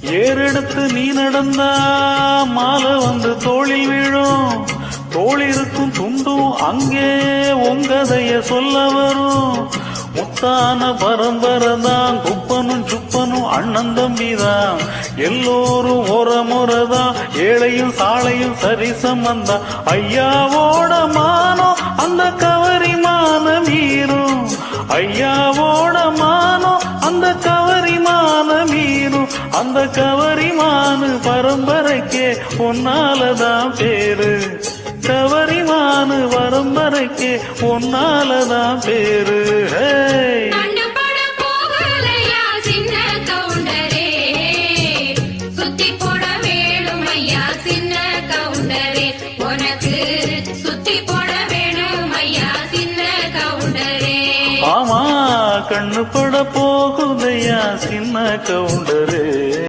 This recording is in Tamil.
ஏறெடுத்து நீ நடந்தா மாலை வந்து தோளில் விழும். தோளிருக்கும் துண்டும் அங்கே உங்கதைய சொல்ல வரும். முத்தான பரம்பரைதான் குப்பனும் சுப்பனும் அண்ணன் தம்பிதான். எல்லோரும் ஒரு முறைதான் ஏழையும் சாலையும் சரிசமந்தான். ஐயாவோட மானம் அந்த கவரி மான மீறும். ஐயாவோட மானம் அந்த கவரி மான மீறும். அந்த கவரிமானு பரம்பரைக்கே பொன்னாலதான் பேரு. கவரிமானு பரம்பரைக்கே பொன்னாலதான் பேரு. ஆமா கண்ணு பட போகுதையா சின்ன கவுண்டரே.